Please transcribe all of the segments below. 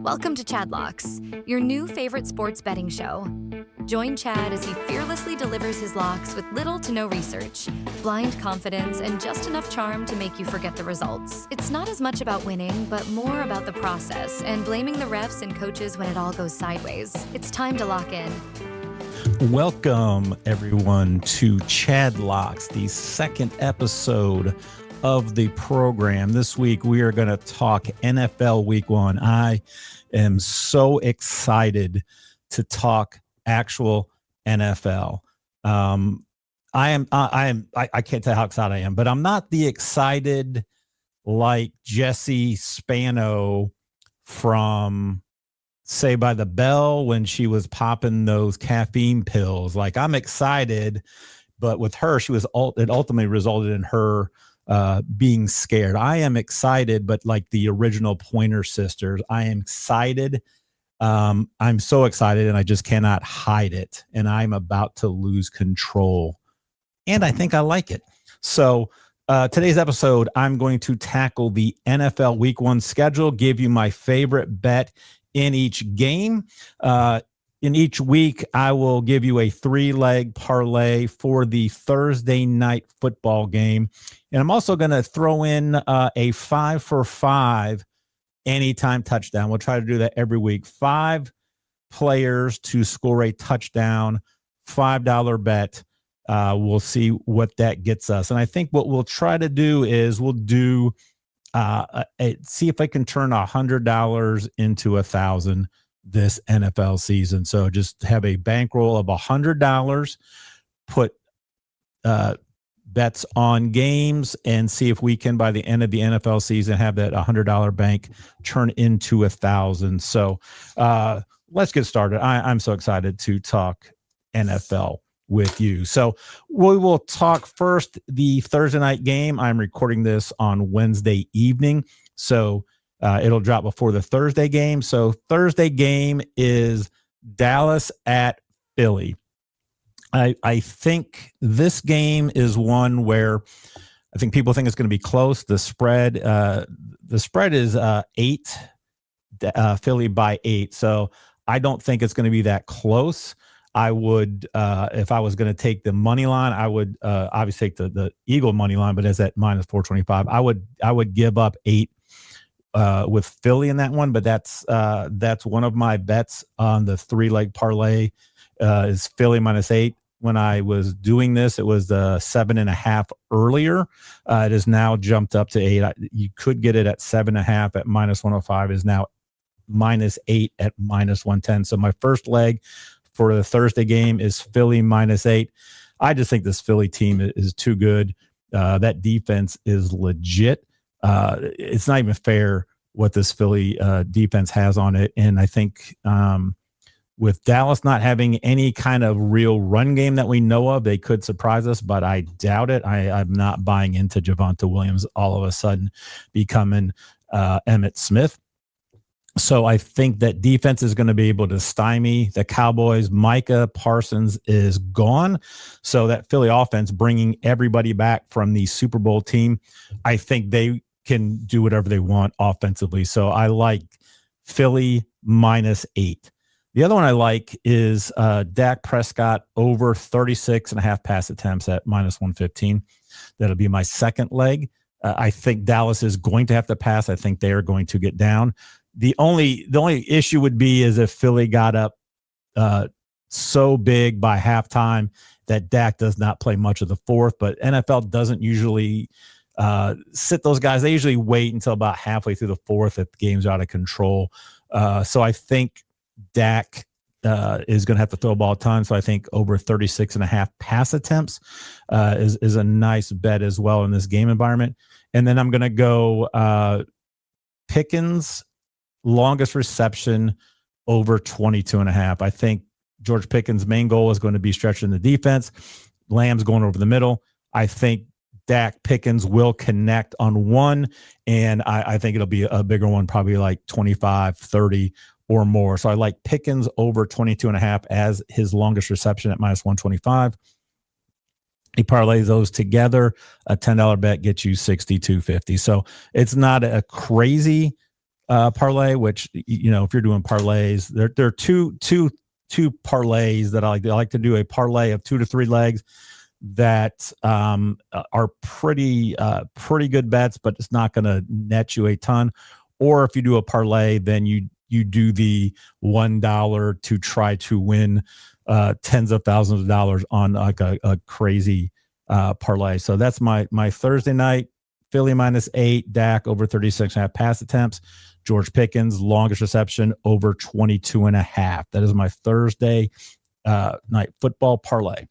Welcome to Chadlocks, your new favorite sports betting show. Join Chad as he fearlessly delivers his locks with little to no research, blind confidence, and just enough charm to make you forget the results. It's not as much about winning, but more about the process and blaming the refs and coaches when it all goes sideways. It's time to lock in. Welcome, everyone, to Chadlocks, the second episode of the program. This week, we are going to talk NFL Week 1. I am so excited to talk actual NFL. I can't tell how excited I am, but I'm not the excited like Jesse Spano from Saved by the Bell when she was popping those caffeine pills. Like, I'm excited, but with her, it ultimately resulted in her being scared. I am excited, but like the original Pointer Sisters, I am excited. I'm so excited, and I just cannot hide it. And I'm about to lose control, and I think I like it. So today's episode, I'm going to tackle the NFL Week 1 schedule, give you my favorite bet in each game. In each week, I will give you a 3-leg parlay for the Thursday night football game. And I'm also going to throw in a 5-for-5 anytime touchdown. We'll try to do that every week. 5 players to score a touchdown, $5 bet. We'll see what that gets us. And I think what we'll try to do is see if I can turn $100 into $1,000 this NFL season. So just have a bankroll of $100, put bets on games, and see if we can, by the end of the NFL season, have that $100 bank turn into $1,000. So let's get started. I'm so excited to talk NFL with you. So we will talk first the Thursday night game. I'm recording this on Wednesday evening, so it'll drop before the Thursday game. So Thursday game is Dallas at Philly. I think this game is one where I think people think it's going to be close. The spread is 8, Philly by 8. So I don't think it's going to be that close. I would, if I was going to take the money line, I would obviously take the Eagle money line, but it's at minus 425. I would give up 8 with Philly in that one, but that's one of my bets on the 3-leg parlay is Philly minus 8. When I was doing this, it was 7.5 earlier. It is now jumped up to 8. You could get it at 7.5 at minus 105. Is now minus 8 at minus 110. So my first leg for the Thursday game is Philly minus 8. I just think this Philly team is too good. That defense is legit. It's not even fair what this Philly defense has on it. And I think with Dallas not having any kind of real run game that we know of, they could surprise us, but I doubt it. I'm not buying into Javonte Williams all of a sudden becoming Emmitt Smith. So I think that defense is going to be able to stymie the Cowboys. Micah Parsons is gone. So that Philly offense, bringing everybody back from the Super Bowl team, I think they can do whatever they want offensively. So I like Philly minus 8. The other one I like is Dak Prescott over 36.5 pass attempts at minus 115. That'll be my second leg. I think Dallas is going to have to pass. I think they are going to get down. The only issue would be is if Philly got up so big by halftime that Dak does not play much of the fourth. But NFL doesn't usually sit those guys. They usually wait until about halfway through the fourth if the game's out of control. So I think Dak is going to have to throw a ball a ton. So I think over 36.5 pass attempts is a nice bet as well in this game environment. And then I'm going to go Pickens longest reception over 22.5. I think George Pickens' main goal is going to be stretching the defense. Lamb's going over the middle. I think Dak Pickens will connect on one, and I think it'll be a bigger one, probably like 25, 30 or more. So I like Pickens over 22.5 as his longest reception at minus 125. He parlays those together. A $10 bet gets you $62.50. So it's not a crazy parlay, which, if you're doing parlays, there are two parlays that I like to do a parlay of 2 to 3 legs that are pretty good bets, but it's not going to net you a ton. Or if you do a parlay, then you do the $1 to try to win tens of thousands of dollars on like a crazy parlay. So that's my Thursday night. Philly -8, Dak over 36.5 pass attempts. George Pickens, longest reception, over 22.5. That is my Thursday night football parlay.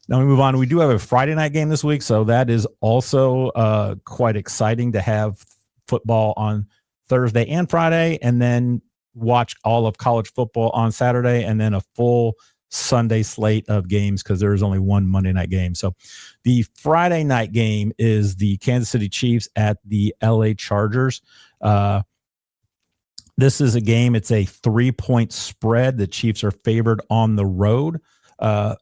Now we move on. We do have a Friday night game this week, so that is also quite exciting to have football on Thursday and Friday, and then watch all of college football on Saturday, and then a full Sunday slate of games because there is only one Monday night game. So the Friday night game is the Kansas City Chiefs at the LA Chargers. This is a game. It's a 3-point spread. The Chiefs are favored on the road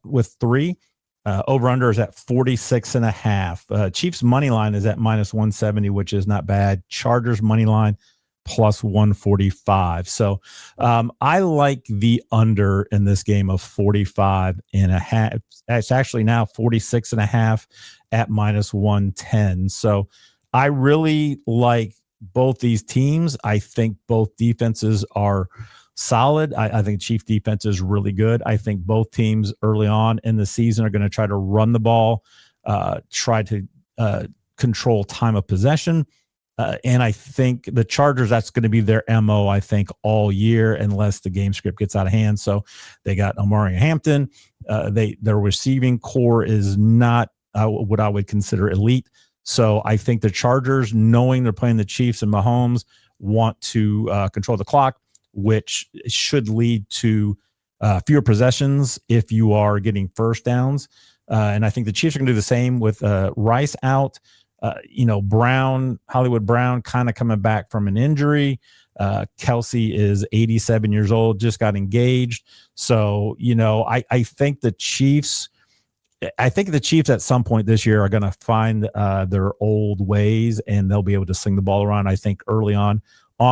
with 3. Over under is at 46.5. Chiefs money line is at -170, which is not bad. Chargers money line +145. So I like the under in this game of 45.5. It's actually now 46.5 at -110. So I really like both these teams. I think both defenses are solid. I think Chief defense is really good. I think both teams early on in the season are going to try to run the ball, try to control time of possession. And I think the Chargers, that's going to be their MO, I think, all year, unless the game script gets out of hand. So they got Amari Hampton. Their receiving core is not what I would consider elite. So I think the Chargers, knowing they're playing the Chiefs and Mahomes, want to control the clock, which should lead to fewer possessions if you are getting first downs. And I think the Chiefs are going to do the same with Rice out. Hollywood Brown kind of coming back from an injury. Kelsey is 87 years old, just got engaged. So, I think the Chiefs at some point this year are going to find their old ways, and they'll be able to sling the ball around. I think early on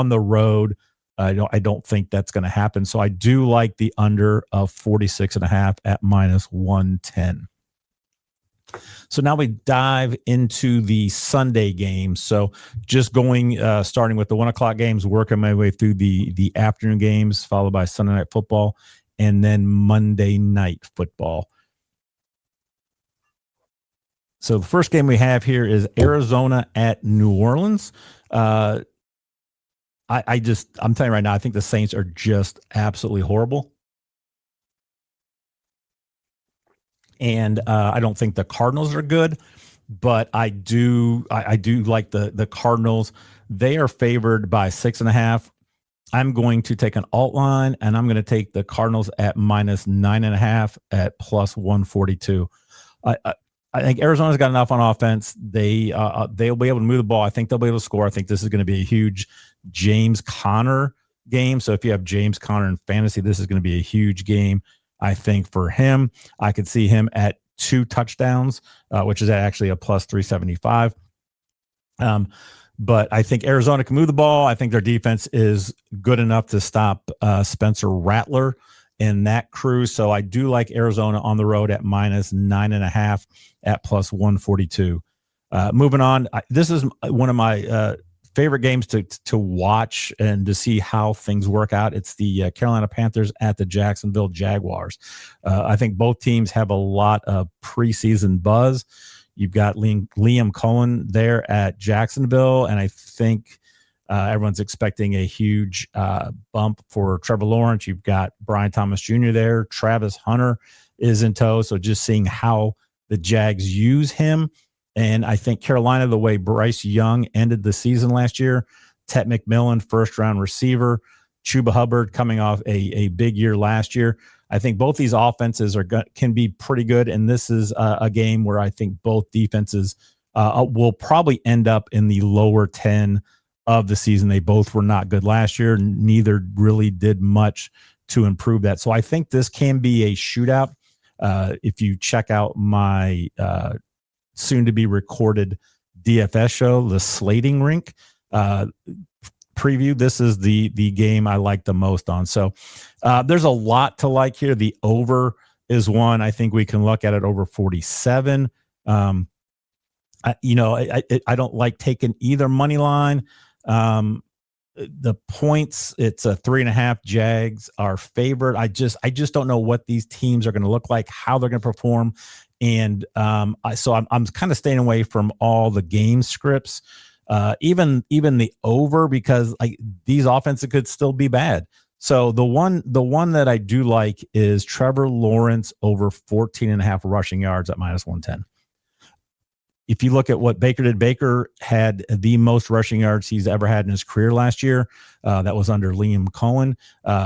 the road, I don't think that's going to happen. So I do like the under of 46.5 at -110. So now we dive into the Sunday games. So just starting with the 1:00 games, working my way through the afternoon games, followed by Sunday night football, and then Monday night football. So the first game we have here is Arizona at New Orleans. I'm telling you right now, I think the Saints are just absolutely horrible. And I don't think the Cardinals are good, but I do like the Cardinals. They are favored by 6.5. I'm going to take an alt line, and I'm going to take the Cardinals at -9.5 at +142. I think Arizona's got enough on offense. They'll be able to move the ball. I think they'll be able to score. I think this is going to be a huge James Conner game. So if you have James Conner in fantasy, this is going to be a huge game. I think for him, I could see him at 2 touchdowns, which is actually a +375. But I think Arizona can move the ball. I think their defense is good enough to stop Spencer Rattler in that crew. So I do like Arizona on the road at -9.5 at +142. Moving on, this is one of my favorite games to watch and to see how things work out. It's the Carolina Panthers at the Jacksonville Jaguars. I think both teams have a lot of preseason buzz. You've got Liam Cohen there at Jacksonville, and I think everyone's expecting a huge bump for Trevor Lawrence. You've got Brian Thomas Jr. there. Travis Hunter is in tow. So just seeing how the Jags use him. And I think Carolina, the way Bryce Young ended the season last year, Tet McMillan, first-round receiver, Chuba Hubbard coming off a big year last year. I think both these offenses can be pretty good, and this is a game where I think both defenses will probably end up in the lower 10 of the season. They both were not good last year. Neither really did much to improve that. So I think this can be a shootout. If you check out my soon-to-be recorded DFS show, The Slating Rink, preview, this is the game I like the most on. So there's a lot to like here. The over is one. I think we can look at it over 47. I don't like taking either money line. The points, it's a 3.5. Jags are favored. I just don't know what these teams are going to look like, how they're going to perform. And I'm kind of staying away from all the game scripts, even the over, because these offenses could still be bad. So the one that I do like is Trevor Lawrence over 14.5 rushing yards at -110. If you look at what Baker did, Baker had the most rushing yards he's ever had in his career last year. That was under Liam Cohen.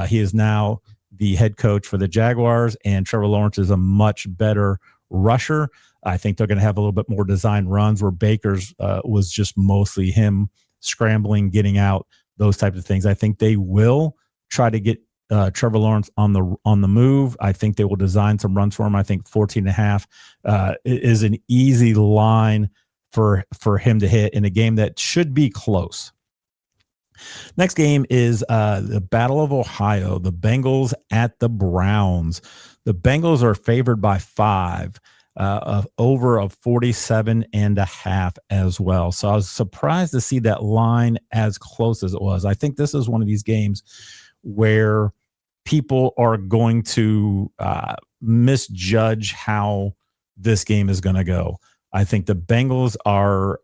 He is now the head coach for the Jaguars, and Trevor Lawrence is a much better rusher. I think they're going to have a little bit more design runs, where Baker's was just mostly him scrambling, getting out, those types of things. I think they will try to get Trevor Lawrence on the move. I think they will design some runs for him. I think 14.5 is an easy line for him to hit in a game that should be close. Next game is the Battle of Ohio, the Bengals at the Browns. The Bengals are favored by 5, over of 47.5 as well. So I was surprised to see that line as close as it was. I think this is one of these games where people are going to misjudge how this game is going to go. I think the Bengals are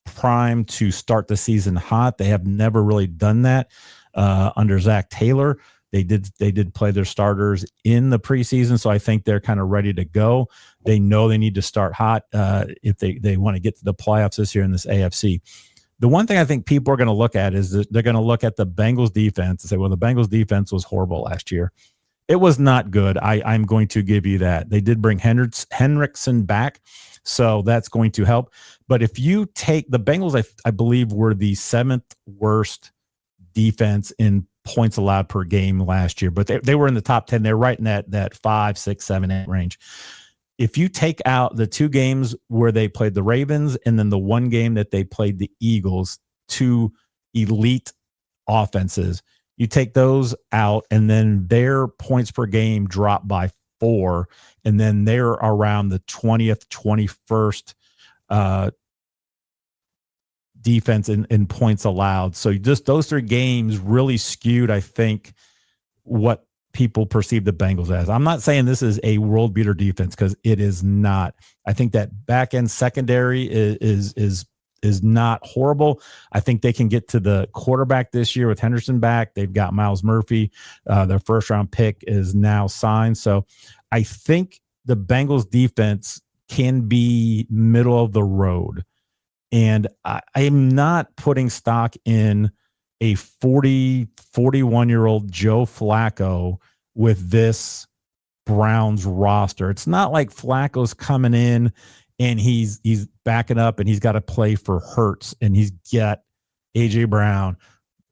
primed to start the season hot. They have never really done that under Zach Taylor. They did play their starters in the preseason, so I think they're kind of ready to go. They know they need to start hot if they want to get to the playoffs this year in this AFC. The one thing I think people are going to look at is that they're going to look at the Bengals defense and say, well, the Bengals defense was horrible last year. It was not good. I'm going to give you that. They did bring Henriksen back, so that's going to help. But if you take the Bengals, I believe were the 7th worst defense in points allowed per game last year, but they were in the top 10. They're right in that 5, 6, 7, 8 range. If you take out the 2 games where they played the Ravens and then the 1 game that they played the Eagles, 2 elite offenses, you take those out, and then their points per game drop by 4, and then they're around the 20th, 21st defense in points allowed. So just those 3 games really skewed, I think, what people perceive the Bengals as. I'm not saying this is a world beater defense, because it is not. I think that back end secondary is not horrible. I think they can get to the quarterback this year with Henderson back. They've got Miles Murphy. Their first round pick is now signed. So I think the Bengals defense can be middle of the road. And I am not putting stock in a 41-year-old Joe Flacco with this Browns roster. It's not like Flacco's coming in and he's backing up and he's got to play for Hurts, and he's got A.J. Brown,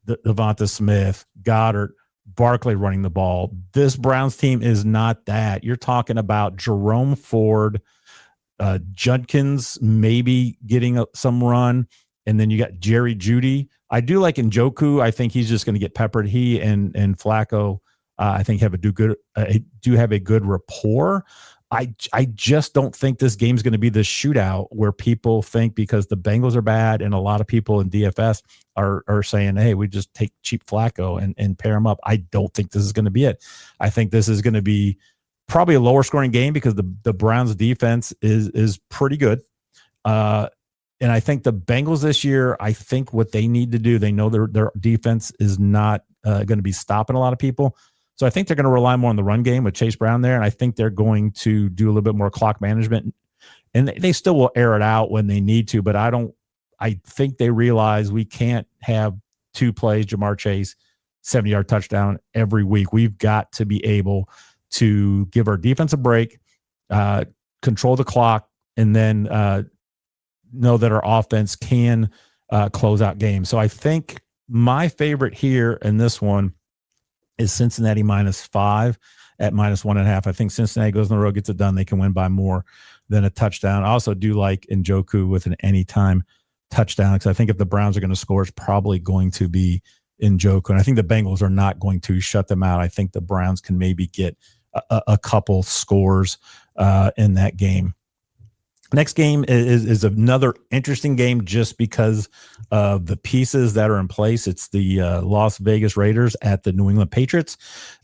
Devonta Smith, Goddard, Barkley running the ball. This Browns team is not that. You're talking about Jerome Ford, Judkins maybe getting some run, and then you got Jerry Jeudy. I do like Njoku. I think he's just going to get peppered. He and Flacco, I think do have a good rapport. I just don't think this game's going to be the shootout where people think, because the Bengals are bad and a lot of people in DFS are saying, hey, we just take cheap Flacco and pair him up. I don't think this is going to be it. I think this is going to be probably a lower scoring game, because the Browns defense is pretty good. And I think the Bengals this year, I think what they need to do, they know their defense is not going to be stopping a lot of people. So I think they're going to rely more on the run game with Chase Brown there. And I think they're going to do a little bit more clock management, and they still will air it out when they need to. But I think they realize we can't have 2 plays, Jamar Chase, 70-yard touchdown every week. We've got to be able to give our defense a break, control the clock, and then know that our offense can close out games. So I think my favorite here in this one is Cincinnati -5 at -1.5. I think Cincinnati goes on the road, gets it done. They can win by more than a touchdown. I also do like Njoku with an anytime touchdown, because I think if the Browns are going to score, it's probably going to be Njoku. And I think the Bengals are not going to shut them out. I think the Browns can maybe get a couple scores in that game. Next game is another interesting game just because of the pieces that are in place. It's the Las Vegas Raiders at the New England Patriots.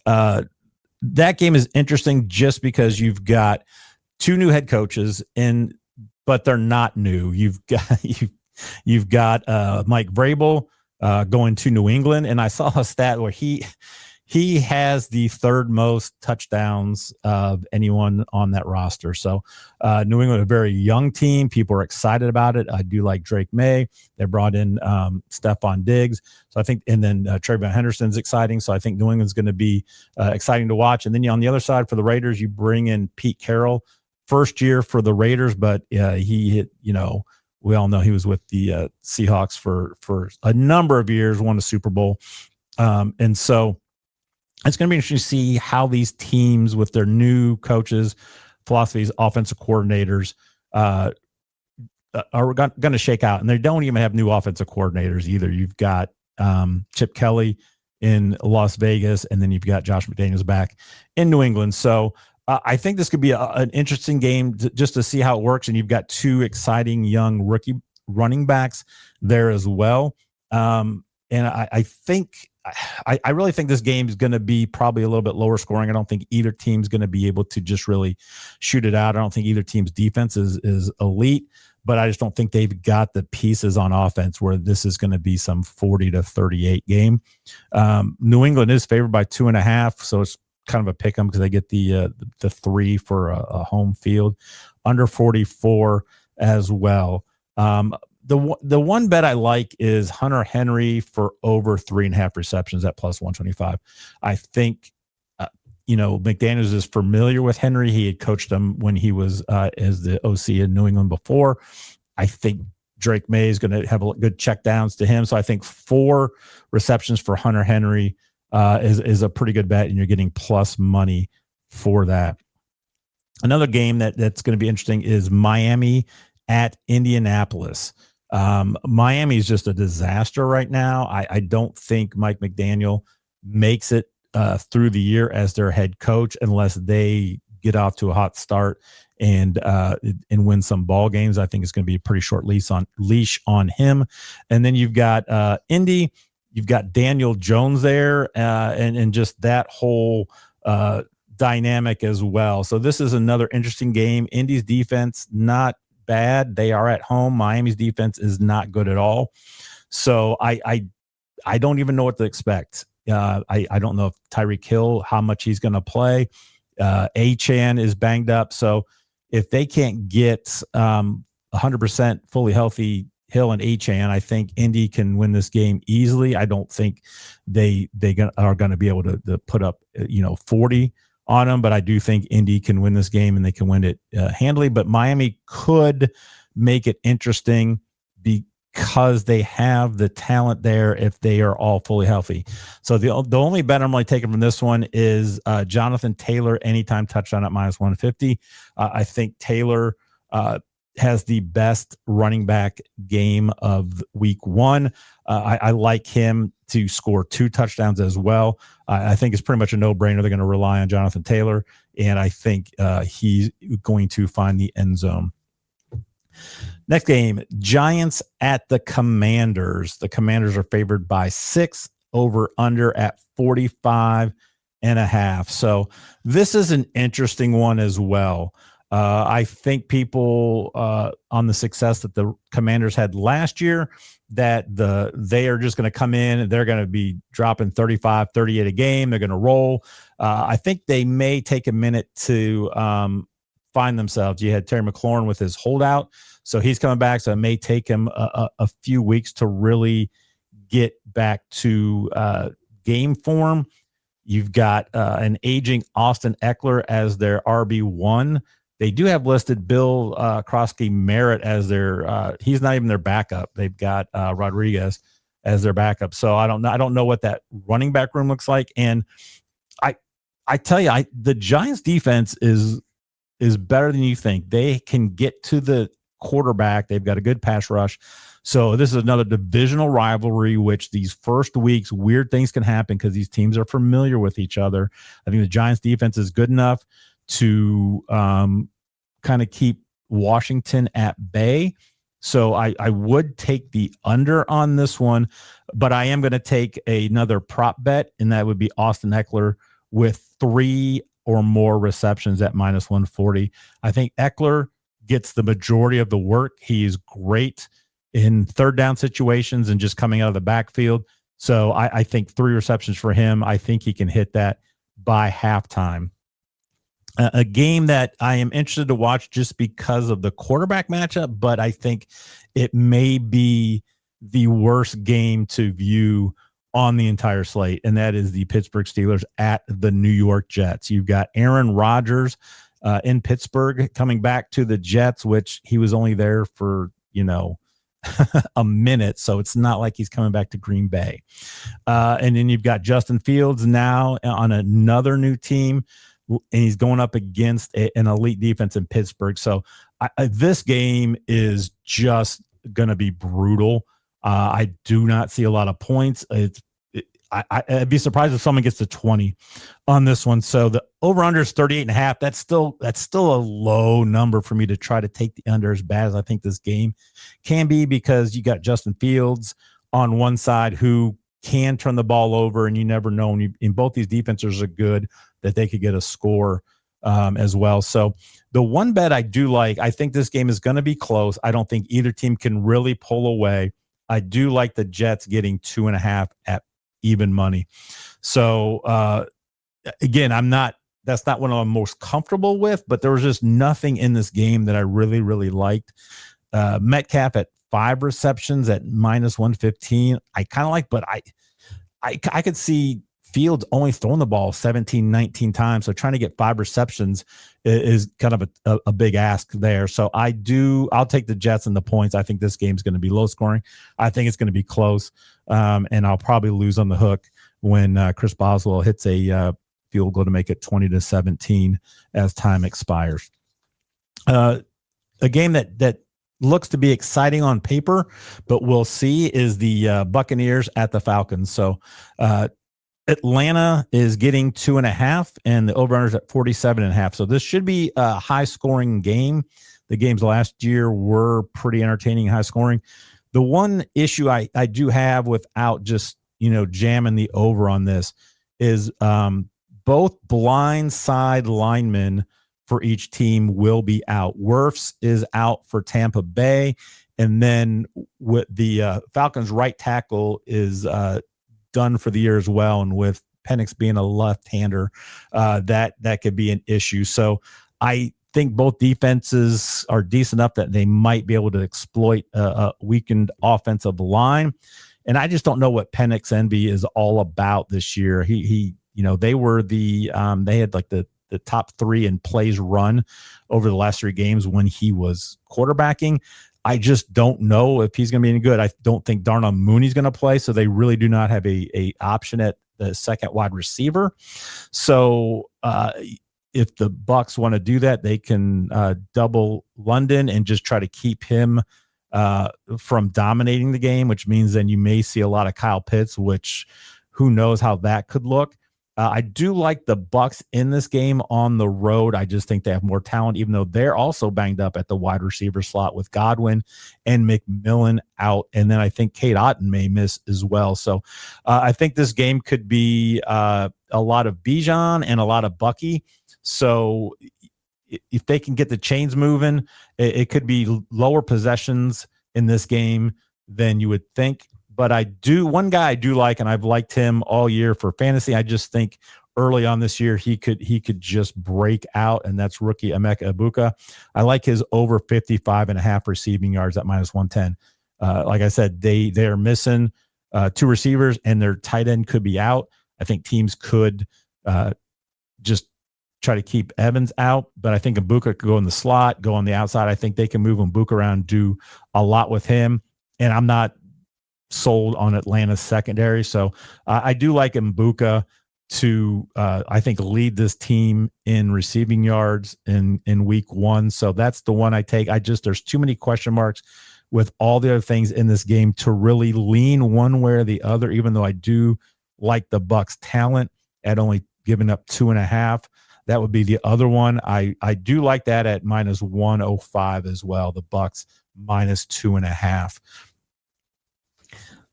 That game is interesting just because you've got two new head coaches, but they're not new. You've got Mike Vrabel going to New England, and I saw a stat where he has the third most touchdowns of anyone on that roster. So New England, a very young team. People are excited about it. I do like Drake May. They brought in Stephon Diggs. So I think, and then Trayvon Henderson's exciting. So I think New England's going to be exciting to watch. And then on the other side for the Raiders, you bring in Pete Carroll, first year for the Raiders, but he hit, we all know he was with the Seahawks for a number of years, won a Super Bowl. And so it's going to be interesting to see how these teams with their new coaches, philosophies, offensive coordinators are going to shake out. And they don't even have new offensive coordinators either. You've got Chip Kelly in Las Vegas, and then you've got Josh McDaniels back in New England. So I think this could be an interesting game just to see how it works. And you've got two exciting young rookie running backs there as well. And I think I really think this game is going to be probably a little bit lower scoring. I don't think either team's going to be able to just really shoot it out. I don't think either team's defense is elite, but I just don't think they've got the pieces on offense where this is going to be some 40-38 game. New England is favored by 2.5, so it's kind of a pick 'em because they get the 3 for a home field, under 44 as well. The one bet I like is Hunter Henry for over 3.5 receptions at plus 125. I think, McDaniels is familiar with Henry. He had coached him when he was as the OC in New England before. I think Drake May is going to have a good check downs to him. So I think 4 receptions for Hunter Henry is a pretty good bet, and you're getting plus money for that. Another game that's going to be interesting is Miami at Indianapolis. Miami is just a disaster right now. I don't think Mike McDaniel makes it through the year as their head coach unless they get off to a hot start and win some ball games. I think it's going to be a pretty short leash on him. And then you've got Indy, you've got Daniel Jones there, and just that whole dynamic as well. So this is another interesting game. Indy's defense, not bad. They are at home. Miami's defense is not good at all. So I don't even know what to expect. I don't know if Tyreek Hill, how much he's going to play. Achane is banged up. So if they can't get 100% fully healthy Hill and Achane, I think Indy can win this game easily. I don't think they are going to be able to put up 40 on them, but I do think Indy can win this game and they can win it handily. But Miami could make it interesting because they have the talent there if they are all fully healthy. So the only bet I'm really taking from this one is Jonathan Taylor anytime touchdown at minus 150. I think Taylor has the best running back game of week 1. I like him to score 2 touchdowns as well. I think it's pretty much a no-brainer. They're going to rely on Jonathan Taylor, and I think he's going to find the end zone. Next game, Giants at the Commanders. The Commanders are favored by 6, over under at 45.5. So this is an interesting one as well. I think people on the success that the Commanders had last year, that they are just going to come in and they're going to be dropping 35, 38 a game. They're going to roll. I think they may take a minute to find themselves. You had Terry McLaurin with his holdout, so he's coming back. So it may take him a few weeks to really get back to game form. You've got an aging Austin Eckler as their RB1. They do have listed Bill Krosky Merritt as their he's not even their backup. They've got Rodriguez as their backup. So I don't know what that running back room looks like. And I tell you, the Giants defense is better than you think. They can get to the quarterback. They've got a good pass rush. So this is another divisional rivalry, which these first weeks, weird things can happen because these teams are familiar with each other. I think the Giants defense is good enough to kind of keep Washington at bay. So I would take the under on this one, but I am going to take another prop bet, and that would be Austin Eckler with 3 or more receptions at minus 140. I think Eckler gets the majority of the work. He is great in third down situations and just coming out of the backfield. So I think 3 receptions for him. I think he can hit that by halftime. A game that I am interested to watch just because of the quarterback matchup, but I think it may be the worst game to view on the entire slate, and that is the Pittsburgh Steelers at the New York Jets. You've got Aaron Rodgers in Pittsburgh coming back to the Jets, which he was only there for, a minute, so it's not like he's coming back to Green Bay. And then you've got Justin Fields now on another new team, and he's going up against an elite defense in Pittsburgh. So this game is just going to be brutal. I do not see a lot of points. I'd be surprised if someone gets to 20 on this one. So the over-under is 38.5. That's still a low number for me to try to take the under, as bad as I think this game can be, because you got Justin Fields on one side who can turn the ball over, and you never know. And both these defenses are good that they could get a score as well. So the one bet I do like, I think this game is going to be close. I don't think either team can really pull away. I do like the Jets getting 2.5 at even money. So again, that's not what I'm most comfortable with, but there was just nothing in this game that I really, really liked. Metcalf at 5 receptions at minus 115. I kind of like, but I could see Fields only throwing the ball 17, 19 times. So trying to get 5 receptions is kind of a big ask there. So I'll take the Jets and the points. I think this game is going to be low scoring. I think it's going to be close. And I'll probably lose on the hook when Chris Boswell hits a field goal to make it 20-17 as time expires. A game that looks to be exciting on paper, but we'll see, is the Buccaneers at the Falcons. So Atlanta is getting 2.5, and the over-under is at 47.5. So this should be a high-scoring game. The games last year were pretty entertaining, high-scoring. The one issue I do have without just jamming the over on this is both blind side linemen for each team will be out. Wirfs is out for Tampa Bay, and then with the Falcons' right tackle is done for the year as well, and with Penix being a left-hander, that could be an issue. So I think both defenses are decent enough that they might be able to exploit a weakened offensive line, and I just don't know what Penix envy is all about this year. They were they had like the top 3 in plays run over the last 3 games when he was quarterbacking. I just don't know if he's going to be any good. I don't think Darnell Mooney's going to play, so they really do not have a option at the second wide receiver. So if the Bucs want to do that, they can double London and just try to keep him from dominating the game, which means then you may see a lot of Kyle Pitts, which who knows how that could look. I do like the Bucs in this game on the road. I just think they have more talent, even though they're also banged up at the wide receiver slot with Godwin and McMillan out. And then I think Kate Otten may miss as well. So I think this game could be a lot of Bijan and a lot of Bucky. So if they can get the chains moving, it could be lower possessions in this game than you would think. But one guy I do like, and I've liked him all year for fantasy. I just think early on this year he could just break out, and that's rookie Emeka Egbuka. I like his over 55.5 receiving yards at minus 110. Like I said, they are missing 2 receivers, and their tight end could be out. I think teams could just try to keep Evans out, but I think Egbuka could go in the slot, go on the outside. I think they can move Egbuka around, do a lot with him, and I'm not sold on Atlanta's secondary. So I do like Egbuka to, I think, lead this team in receiving yards in week 1. So that's the one I take. There's too many question marks with all the other things in this game to really lean one way or the other, even though I do like the Bucks talent at only giving up 2.5. That would be the other one. I do like that at minus 105 as well. The Bucks minus 2.5.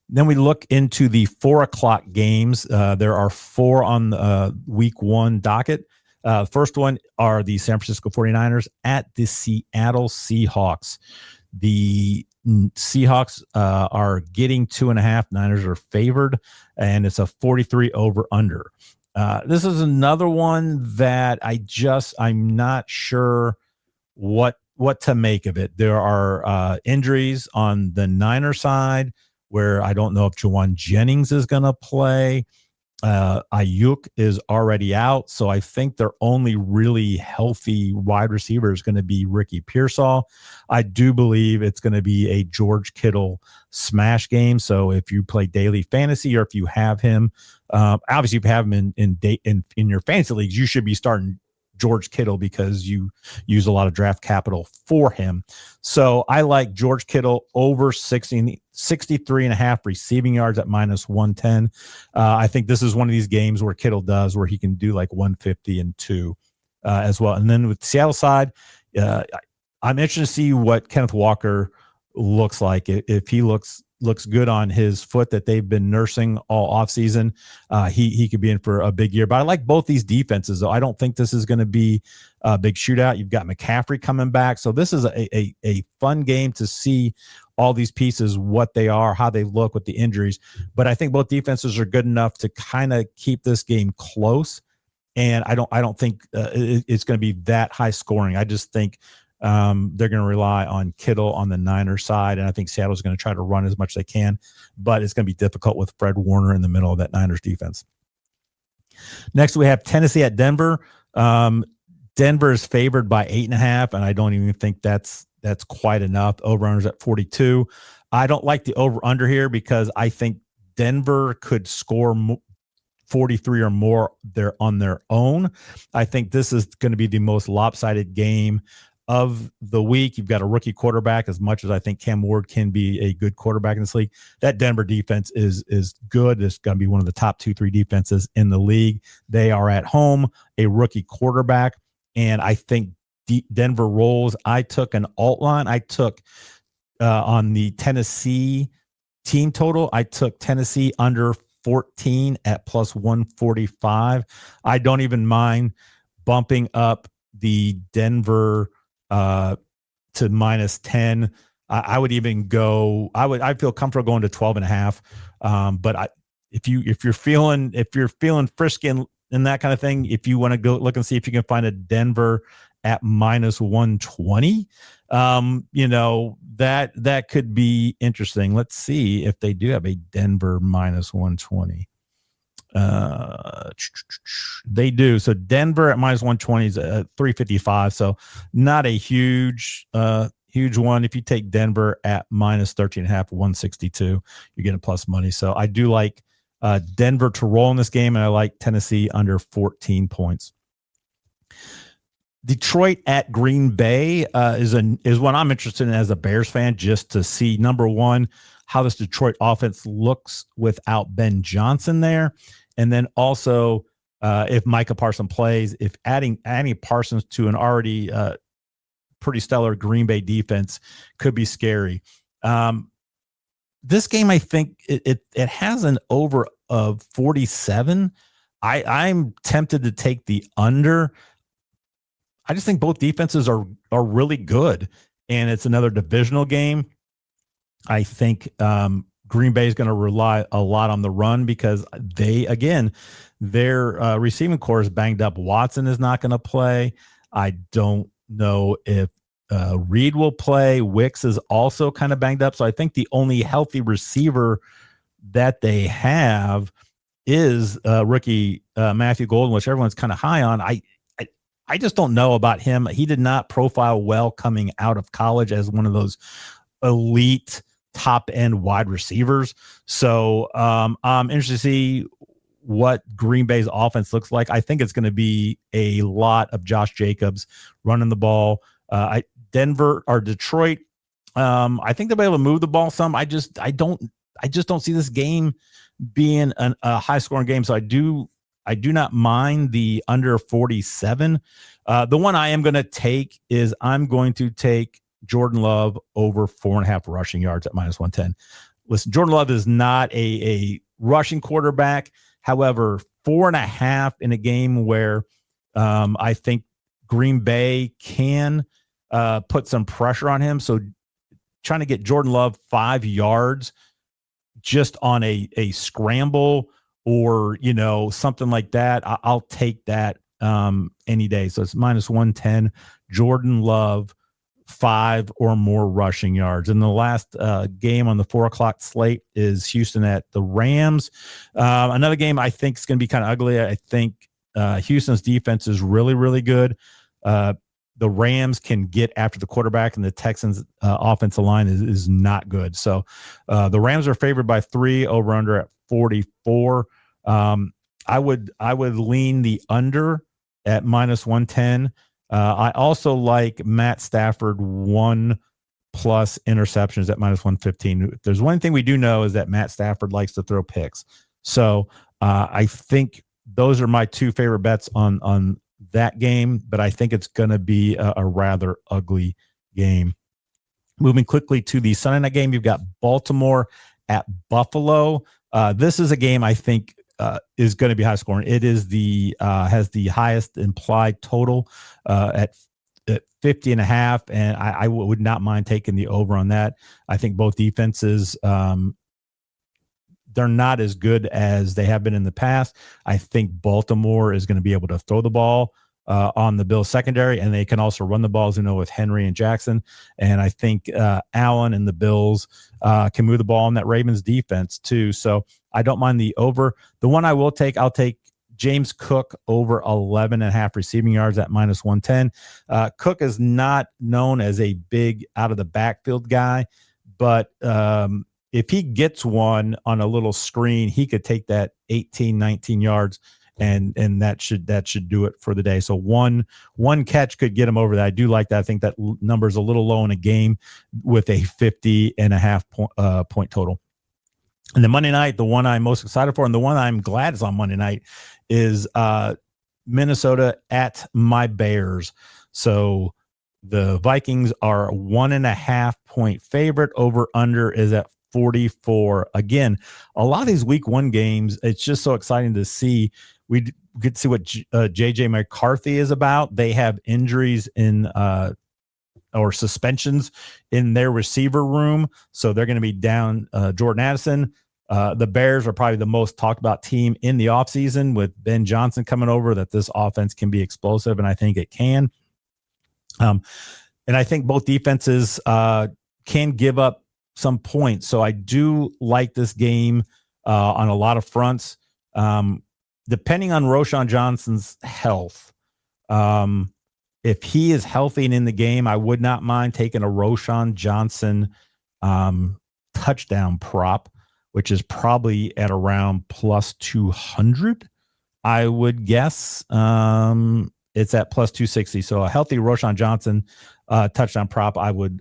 Then we look into the 4:00 games. There are 4 on the week 1 docket. First one are the San Francisco 49ers at the Seattle Seahawks. The Seahawks are getting 2.5. Niners are favored, and it's a 43 over under. This is another one that I'm not sure what to make of it. There are injuries on the Niner side where I don't know if Jawan Jennings is going to play. Ayuk is already out, so I think their only really healthy wide receiver is going to be Ricky Pearsall. I do believe it's going to be a George Kittle smash game. So if you play daily fantasy or if you have him, obviously if you have him in your fantasy leagues, you should be starting George Kittle because you use a lot of draft capital for him. So I like George Kittle over 63.5 receiving yards at minus 110. I think this is one of these games where Kittle does where he can do like 150 and 2 as well. And then with the Seattle side, I'm interested to see what Kenneth Walker looks like. If he looks good on his foot that they've been nursing all offseason, he could be in for a big year. But I like both these defenses, though. I don't think this is going to be a big shootout. You've got McCaffrey coming back. So this is a fun game to see all these pieces, what they are, how they look with the injuries. But I think both defenses are good enough to kind of keep this game close. And I don't think it's going to be that high scoring. I just think they're going to rely on Kittle on the Niners side, and I think Seattle's going to try to run as much as they can, but it's going to be difficult with Fred Warner in the middle of that Niners defense. Next, we have Tennessee at Denver. Denver is favored by 8.5, and I don't even think that's quite enough. Over-under's at 42. I don't like the over-under here because I think Denver could score 43 or more on their own. I think this is going to be the most lopsided game of the week. You've got a rookie quarterback. As much as I think Cam Ward can be a good quarterback in this league, that Denver defense is good. It's going to be one of the top 2-3 defenses in the league. They are at home, a rookie quarterback, and I think Denver rolls. I took an alt line. I took on the Tennessee team total. I took Tennessee under 14 at plus 145. I don't even mind bumping up the Denver to minus 10. I would even go. I feel comfortable going to 12.5. But if you're feeling frisky and that kind of thing, if you want to go look and see if you can find a Denver at minus 120, that could be interesting. Let's see if they do have a Denver minus 120. They do. So Denver at minus 120 is 355. So not a huge one. If you take Denver at minus 13.5, 162, you're getting plus money. So I do like Denver to roll in this game, and I like Tennessee under 14 points. Detroit at Green Bay is what I'm interested in as a Bears fan, just to see, number one, how this Detroit offense looks without Ben Johnson there. And then also if Micah Parsons plays, if adding Parsons to an already pretty stellar Green Bay defense could be scary. This game, I think it has an over of 47. I'm tempted to take the under. I just think both defenses are really good, and it's another divisional game. I think Green Bay is going to rely a lot on the run because their receiving core is banged up. Watson is not going to play. I don't know if Reed will play. Wicks is also kind of banged up. So I think the only healthy receiver that they have is rookie Matthew Golden, which everyone's kind of high on. I just don't know about him. He did not profile well coming out of college as one of those elite top end wide receivers. So I'm interested to see what Green Bay's offense looks like. I think it's going to be a lot of Josh Jacobs running the ball. Detroit, I think they'll be able to move the ball some. I just don't see this game being a high scoring game. So I do not mind the under 47. The one I am going to take is I'm going to take Jordan Love over 4.5 rushing yards at minus 110. Listen, Jordan Love is not a rushing quarterback. However, 4.5 in a game where I think Green Bay can put some pressure on him. So trying to get Jordan Love 5 yards just on a scramble or, something like that, I'll take that any day. So it's minus 110, Jordan Love, 5 or more rushing yards. And the last game on the 4:00 slate is Houston at the Rams. Another game I think is going to be kind of ugly. I think Houston's defense is really, really good. The Rams can get after the quarterback, and the Texans' offensive line is not good. So the Rams are favored by 3, over under at 44. I would lean the under at minus 110. I also like Matt Stafford 1+ interceptions at minus 115. If there's one thing we do know is that Matt Stafford likes to throw picks. So I think those are my 2 favorite bets on that game, but I think it's going to be a rather ugly game. Moving quickly to the Sunday night game, you've got Baltimore at Buffalo. This is a game I think is going to be high scoring. It is has the highest implied total at 50.5, and I would not mind taking the over on that. I think both defenses, they're not as good as they have been in the past. I think Baltimore is going to be able to throw the ball on the Bills secondary, and they can also run the balls, with Henry and Jackson. And I think Allen and the Bills can move the ball on that Ravens defense too. So I don't mind the over. The one I will take, I'll take James Cook over 11.5 receiving yards at minus 110. Cook is not known as a big out of the backfield guy, but if he gets one on a little screen, he could take that 18, 19 yards, and that should do it for the day. So one catch could get him over that. I do like that. I think that number is a little low in a game with a 50.5 point total. And the Monday night, the one I'm most excited for, and the one I'm glad is on Monday night, is Minnesota at my Bears. So the Vikings are 1.5 point favorite. Over under is at 44. Again, a lot of these week 1 games, it's just so exciting to see. We get to see what JJ McCarthy is about. They have injuries in or suspensions in their receiver room, so they're going to be down Jordan Addison. The Bears are probably the most talked about team in the offseason with Ben Johnson coming over, that this offense can be explosive, and I think it can. And I think both defenses can give up some points. So I do like this game on a lot of fronts. Depending on Roschon Johnson's health, if he is healthy and in the game, I would not mind taking a Roschon Johnson touchdown prop, which is probably at around plus 200. I would guess it's at plus 260. So a healthy Roschon Johnson touchdown prop, I would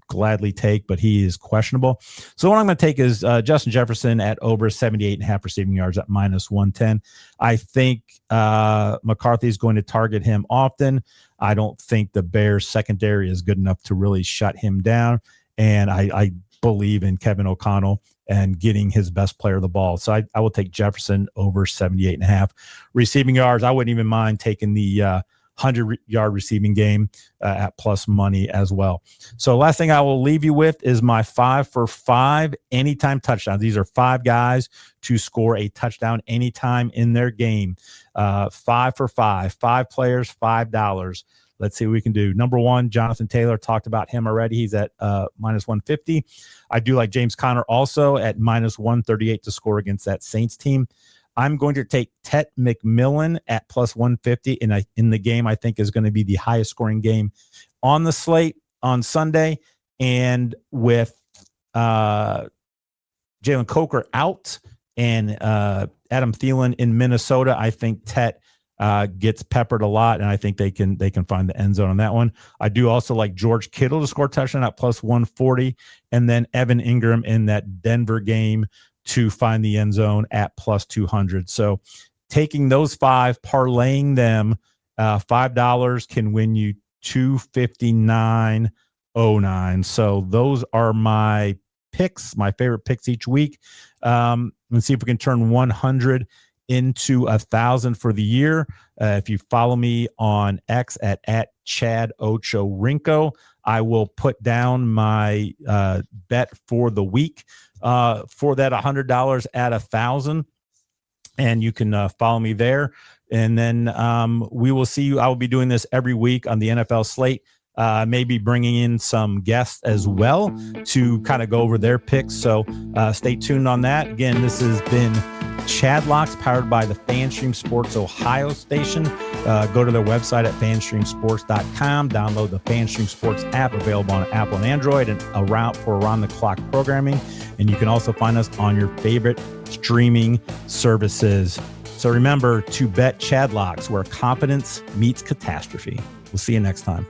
gladly take, but he is questionable. So what I'm going to take is Justin Jefferson at over 78.5 receiving yards at minus 110. I think McCarthy is going to target him often. I don't think the Bears secondary is good enough to really shut him down. And I believe in Kevin O'Connell and getting his best player the ball. So I will take Jefferson over 78.5 receiving yards. I wouldn't even mind taking the 100-yard receiving game at plus money as well. So last thing I will leave you with is my 5 for 5 anytime touchdowns. These are 5 guys to score a touchdown anytime in their game. 5 for 5, 5 players, $5. Let's see what we can do. Number 1, Jonathan Taylor, talked about him already. He's at minus 150. I do like James Conner also at minus 138 to score against that Saints team. I'm going to take Tet McMillan at plus 150 in the game I think is going to be the highest scoring game on the slate on Sunday. And with Jalen Coker out and Adam Thielen in Minnesota, I think Tet gets peppered a lot, and I think they can find the end zone on that one. I do also like George Kittle to score a touchdown at plus 140, and then Evan Ingram in that Denver game to find the end zone at plus 200. So taking those five, parlaying them, $5 can win you $259.09. So those are my picks, my favorite picks each week. Let's see if we can turn 100 into 1,000 for the year. If you follow me on X at Chad Ochorinco, I will put down my bet for the week for that $100 at 1,000. And you can follow me there. And then we will see you. I will be doing this every week on the NFL slate. Maybe bringing in some guests as well to kind of go over their picks. So stay tuned on that. Again, this has been Chadlocks, powered by the FanStream Sports Ohio station. Go to their website at fanstreamsports.com. Download the FanStream Sports app, available on Apple and Android, and around-the-clock programming. And you can also find us on your favorite streaming services. So remember to bet Chadlocks, where confidence meets catastrophe. We'll see you next time.